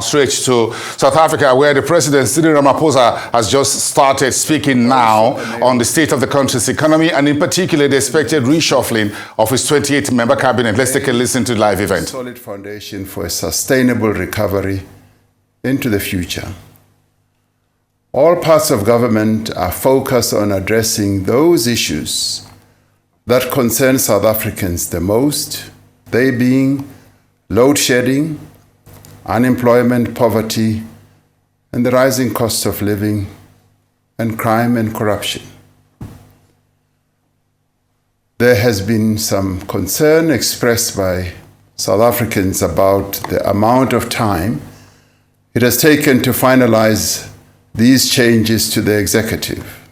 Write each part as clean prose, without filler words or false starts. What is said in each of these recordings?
Straight to South Africa, where the President, Cyril Ramaphosa, has just started speaking now on the state of the country's economy and in particular the expected reshuffling of his 28-member cabinet. Let's take a listen to the live event. Solid foundation for a sustainable recovery into the future. All parts of government are focused on addressing those issues that concern South Africans the most, they being load shedding, unemployment, poverty, and the rising cost of living, and crime and corruption. There has been some concern expressed by South Africans about the amount of time it has taken to finalize these changes to the executive.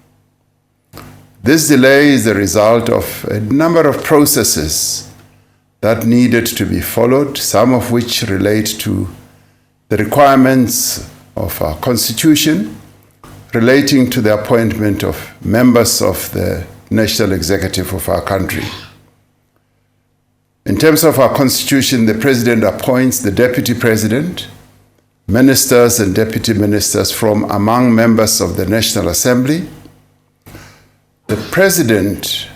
This delay is the result of a number of processes that needed to be followed, some of which relate to the requirements of our Constitution relating to the appointment of members of the national executive of our country. In terms of our Constitution, the President appoints the Deputy President, ministers and deputy ministers from among members of the National Assembly. The President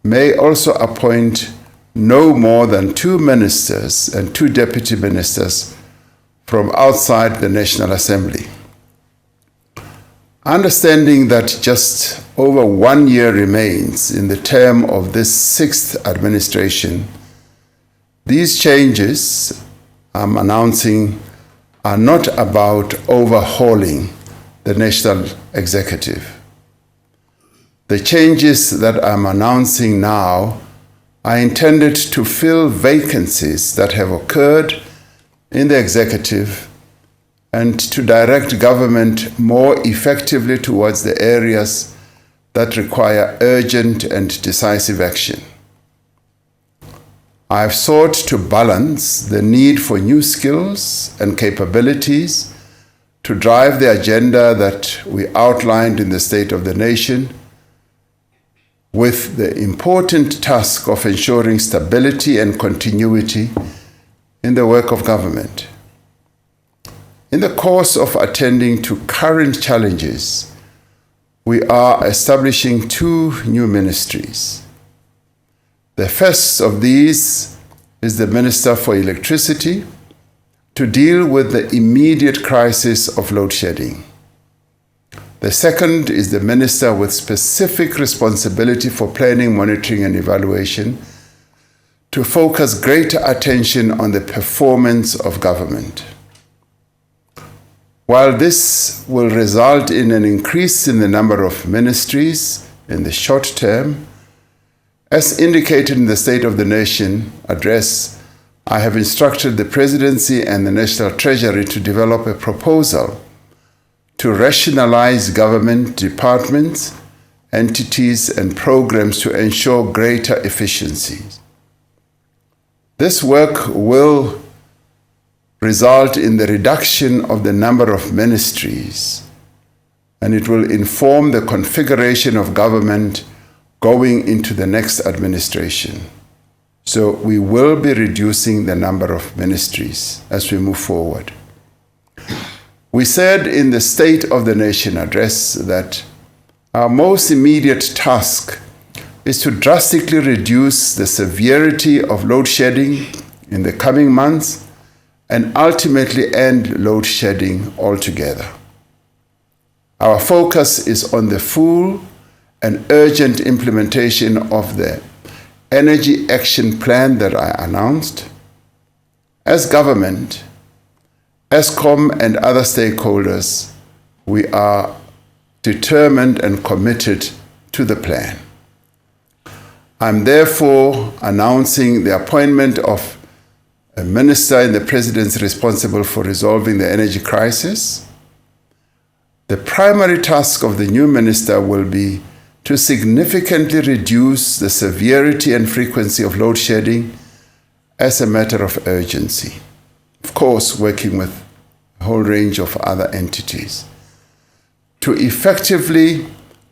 may also appoint no more than 2 ministers and 2 deputy ministers from outside the National Assembly. Understanding that just over 1 year remains in the term of this 6th administration, these changes I'm announcing are not about overhauling the national executive. The changes that I'm announcing now are intended to fill vacancies that have occurred in the executive and to direct government more effectively towards the areas that require urgent and decisive action. I have sought to balance the need for new skills and capabilities to drive the agenda that we outlined in the State of the Nation with the important task of ensuring stability and continuity in the work of government. In the course of attending to current challenges, we are establishing 2 new ministries. The first of these is the Minister for Electricity to deal with the immediate crisis of load shedding. The second is the Minister with specific responsibility for planning, monitoring, and evaluation to focus greater attention on the performance of government. While this will result in an increase in the number of ministries in the short term, as indicated in the State of the Nation address, I have instructed the Presidency and the National Treasury to develop a proposal to rationalize government departments, entities, and programs to ensure greater efficiencies. This work will result in the reduction of the number of ministries, and it will inform the configuration of government going into the next administration. So we will be reducing the number of ministries as we move forward. We said in the State of the Nation address that our most immediate task is to drastically reduce the severity of load shedding in the coming months and ultimately end load shedding altogether. Our focus is on the full and urgent implementation of the Energy Action Plan that I announced. As government, Eskom and other stakeholders, we are determined and committed to the plan. I'm therefore announcing the appointment of a minister in the Presidency responsible for resolving the energy crisis. The primary task of the new minister will be to significantly reduce the severity and frequency of load shedding as a matter of urgency. Of course, working with a whole range of other entities. To effectively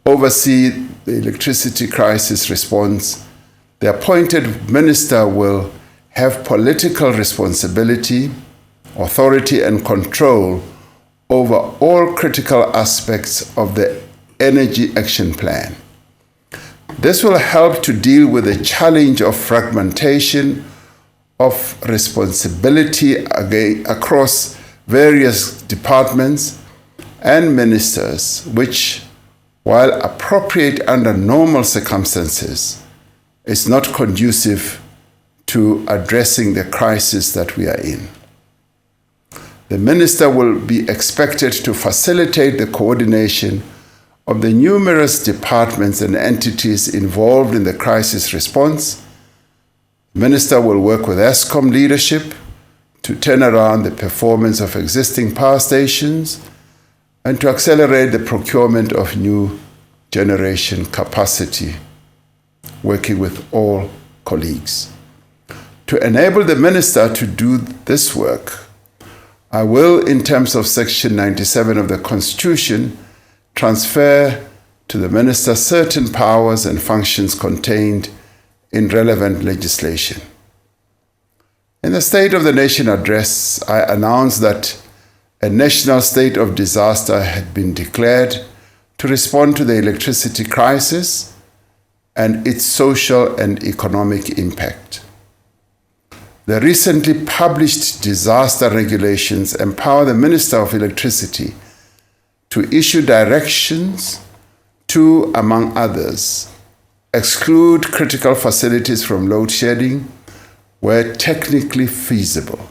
oversee the electricity crisis response, the appointed minister will have political responsibility authority and control over all critical aspects of the Energy Action Plan. This will help to deal with the challenge of fragmentation of responsibility across various departments and ministers, which, while appropriate under normal circumstances, is not conducive to addressing the crisis that we are in. The minister will be expected to facilitate the coordination of the numerous departments and entities involved in the crisis response. The minister will work with ESCOM leadership to turn around the performance of existing power stations and to accelerate the procurement of new generation capacity, working with all colleagues. To enable the minister to do this work, I will, in terms of Section 97 of the Constitution, transfer to the minister certain powers and functions contained in relevant legislation. In the State of the Nation address, I announced that a national state of disaster had been declared to respond to the electricity crisis and its social and economic impact. The recently published disaster regulations empower the Minister of Electricity to issue directions to, among others, exclude critical facilities from load shedding where technically feasible,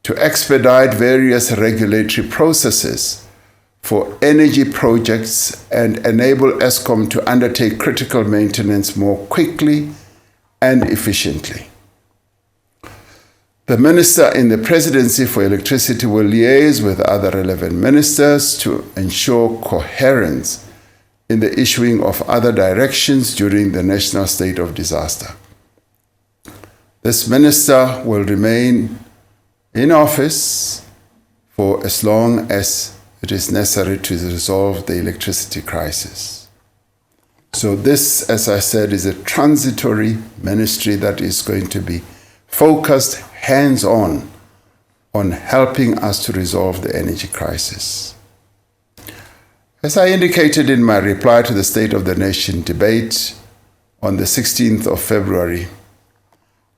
to expedite various regulatory processes for energy projects and enable ESCOM to undertake critical maintenance more quickly and efficiently. The Minister in the Presidency for Electricity will liaise with other relevant ministers to ensure coherence in the issuing of other directions during the national state of disaster. This minister will remain in office for as long as it is necessary to resolve the electricity crisis. So this, as I said, is a transitory ministry that is going to be focused hands-on on helping us to resolve the energy crisis. As I indicated in my reply to the State of the Nation debate on the 16th of February,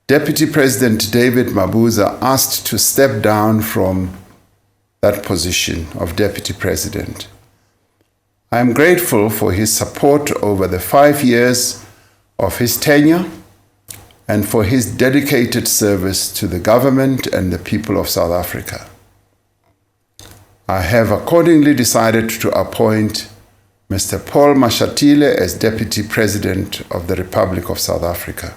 Deputy President David Mabuza asked to step down from that position of Deputy President. I am grateful for his support over the 5 years of his tenure and for his dedicated service to the government and the people of South Africa. I have accordingly decided to appoint Mr. Paul Mashatile as Deputy President of the Republic of South Africa.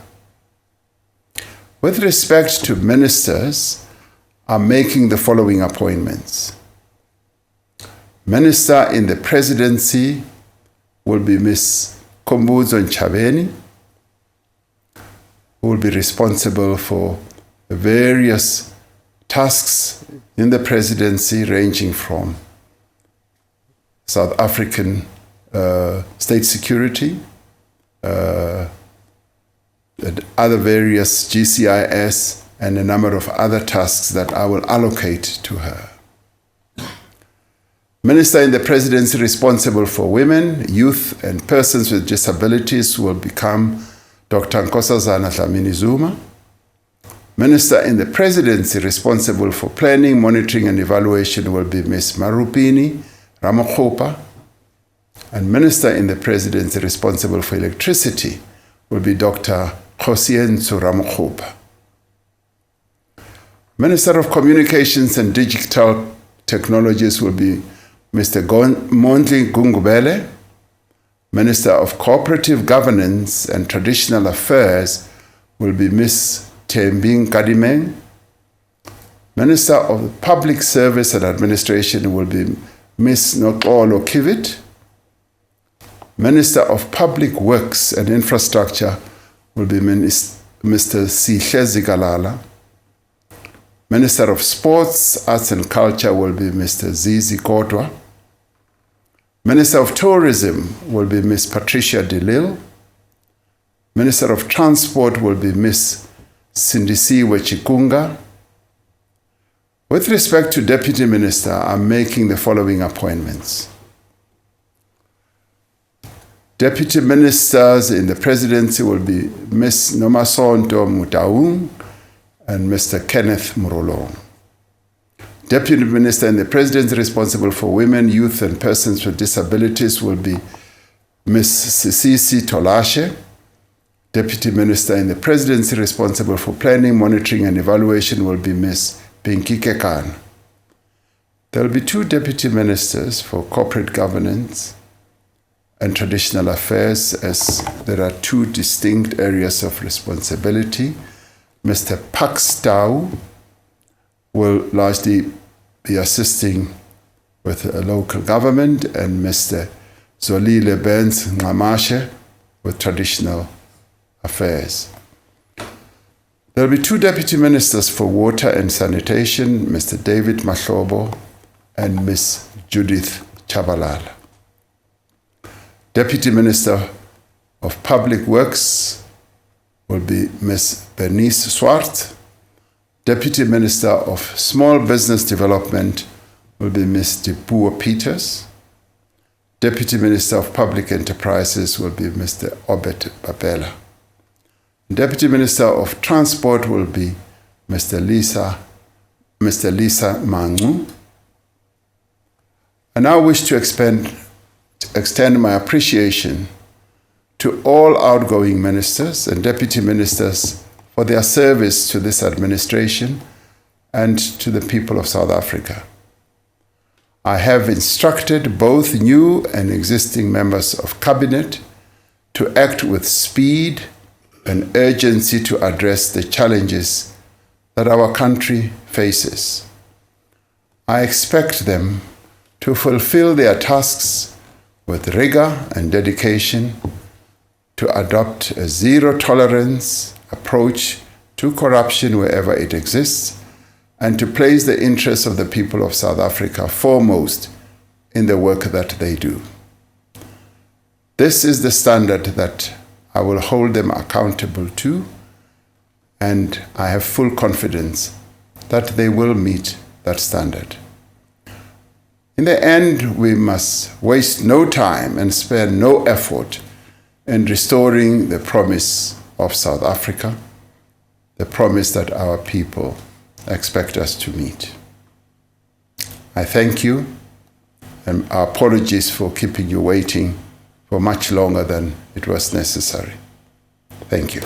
With respect to ministers, I'm making the following appointments. Minister in the Presidency will be Ms. Kombuzo Nchabeni, who will be responsible for various tasks in the presidency ranging from South African state security, and other various GCIS, and a number of other tasks that I will allocate to her. Minister in the Presidency responsible for women, youth, and persons with disabilities will become Dr. Nkosazana Dlamini-Zuma. Minister in the Presidency responsible for planning, monitoring, and evaluation will be Ms. Marupini Ramaphosa. And Minister in the Presidency responsible for electricity will be Dr. Khosientso Ramaphosa. Minister of Communications and Digital Technologies will be Mr. Mondli Gungubele. Minister of Cooperative Governance and Traditional Affairs will be Ms. Thembi Nkadimeng. Minister of Public Service and Administration will be Ms. Noxolo Kivit. Minister of Public Works and Infrastructure will be Mr. Sihle Zikalala. Minister of Sports, Arts and Culture will be Mr. Zizi Kodwa. Minister of Tourism will be Ms. Patricia de Lille. Minister of Transport will be Ms. Sindisiwe Chikunga. With respect to Deputy Minister, I'm making the following appointments. Deputy Ministers in the Presidency will be Ms. Nomasonto Mutaung and Mr. Kenneth Murolong. Deputy Minister in the Presidency responsible for women, youth and persons with disabilities will be Ms. Sisisi Tolashe. Deputy Minister in the Presidency responsible for planning, monitoring and evaluation will be Ms. Pinky Kekan. There will be 2 Deputy Ministers for corporate governance and traditional affairs, as there are 2 distinct areas of responsibility. Mr. Pax Tau will largely be assisting with local government, and Mr. Zolile Benz Ngamashe with traditional affairs. There will be 2 Deputy Ministers for water and sanitation, Mr. David Mahlobo and Ms. Judith Chabalala. Deputy Minister of Public Works will be Ms. Bernice Swart. Deputy Minister of Small Business Development will be Ms. Dipuo Peters. Deputy Minister of Public Enterprises will be Mr. Obet Babela. Deputy Minister of Transport will be Mr. Lisa Mangu. I now wish to extend my appreciation to all outgoing ministers and deputy ministers for their service to this administration and to the people of South Africa. I have instructed both new and existing members of Cabinet to act with speed and urgency to address the challenges that our country faces. I expect them to fulfill their tasks with rigor and dedication, to adopt a zero-tolerance approach to corruption wherever it exists, and to place the interests of the people of South Africa foremost in the work that they do. This is the standard that I will hold them accountable to, and I have full confidence that they will meet that standard. In the end, we must waste no time and spare no effort in restoring the promise of South Africa, the promise that our people expect us to meet. I thank you, and our apologies for keeping you waiting for much longer than it was necessary. Thank you.